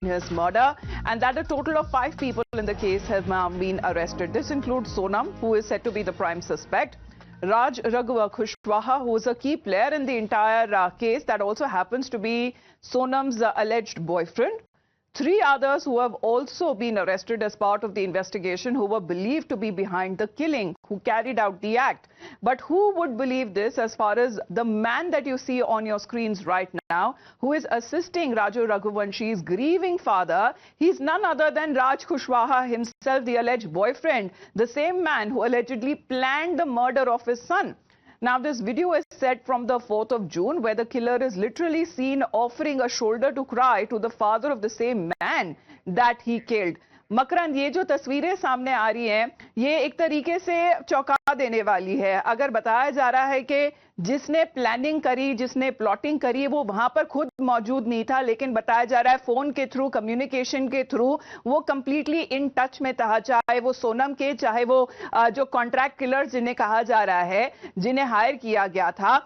his murder, and that a total of 5 people in the case have now been arrested. This includes Sonam, who is said to be the prime suspect, Raj Raghuva Kushwaha, who is a key player in the entire case, that also happens to be Sonam's alleged boyfriend. 3 others who have also been arrested as part of the investigation, who were believed to be behind the killing, who carried out the act. But who would believe this, as far as the man that you see on your screens right now, who is assisting Raju Raghuvanshi's grieving father? He's none other than Raj Kushwaha himself, the alleged boyfriend, the same man who allegedly planned the murder of his son. Now, this video is set from the 4th of June, where the killer is literally seen offering a shoulder to cry to the father of the same man that he killed. मकरंद, ये जो तस्वीरें सामने आ रही हैं, ये एक तरीके से चौंका देने वाली है। अगर बताया जा रहा है कि जिसने प्लानिंग करी, जिसने प्लॉटिंग करी, वो वहां पर खुद मौजूद नहीं था, लेकिन बताया जा रहा है फोन के थ्रू, कम्युनिकेशन के थ्रू वो कंप्लीटली इन टच में था, चाहे वो सोनम के, चाहे वो जो कॉन्ट्रैक्ट किलर्स जिन्हें कहा जा रहा है, जिन्हें हायर किया गया था।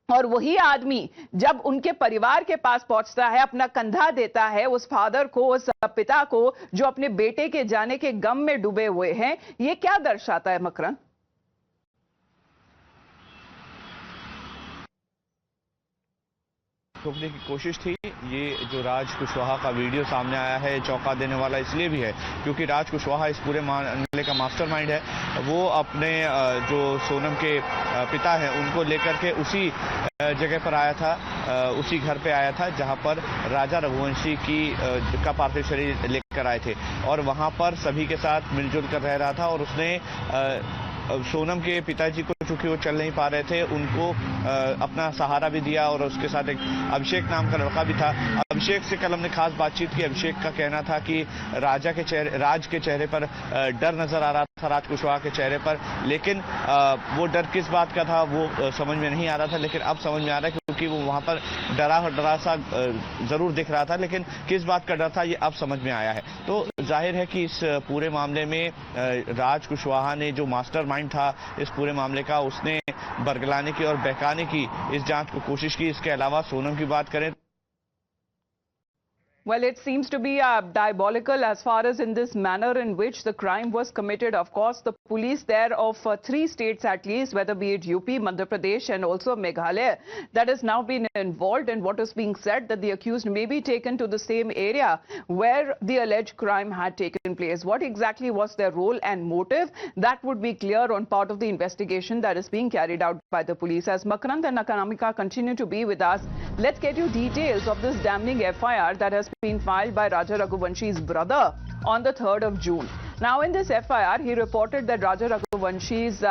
और वही आदमी जब उनके परिवार के पास पहुंचता है, अपना कंधा देता है उस फादर को, उस पिता को, जो अपने बेटे के जाने के गम में डूबे हुए हैं, ये क्या दर्शाता है मकरंद? रोकने की कोशिश थी। ये जो राज कुशवाहा का वीडियो सामने आया है, चौंका देने वाला इसलिए भी है क्योंकि राज कुशवाहा इस पूरे मामले का मास्टरमाइंड है। वो अपने जो सोनम के पिता हैं उनको लेकर के उसी जगह पर आया था, उसी घर पे आया था जहां पर राजा रघुवंशी का पार्थिव शरीर लेकर आए थे, और वहां पर सभी के साथ मिलजुल कर रह रहा था। और उसने सोनम के पिताजी को, चूंकि वो चल नहीं पा रहे थे, उनको अपना सहारा भी दिया, और उसके साथ एक अभिषेक नाम का लड़का भी था। अभिषेक से कल हमने खास बातचीत की। अभिषेक का कहना था कि राज के चेहरे पर डर नजर आ रहा था, राज कुशवाहा के चेहरे पर, लेकिन वो डर किस बात का था वो समझ में नहीं आ रहा था। लेकिन अब समझ में आ रहा है क्योंकि वो वहां पर डरा सा जरूर दिख रहा था, लेकिन किस बात का डर था ये अब समझ में आया है। तो जाहिर है कि इस पूरे मामले में राज कुशवाहा ने, जो मास्टरमाइंड था इस पूरे मामले का, उसने बरगलाने की और बहकाने की इस जांच को कोशिश की। इसके अलावा सोनम की बात करें, Well, it seems to be diabolical as far as in this manner in which the crime was committed. Of course, the police there of 3 states at least, whether be it UP, Madhya Pradesh and also Meghalaya, that has now been involved in what is being said, that the accused may be taken to the same area where the alleged crime had taken place. What exactly was their role and motive? That would be clear on part of the investigation that is being carried out by the police. As Makarand and Akanamika continue to be with us, let's get you details of this damning FIR that has been filed by Raja Raghuvanshi's brother on the 3rd of June. Now, in this FIR, he reported that Raja Raghuvanshi's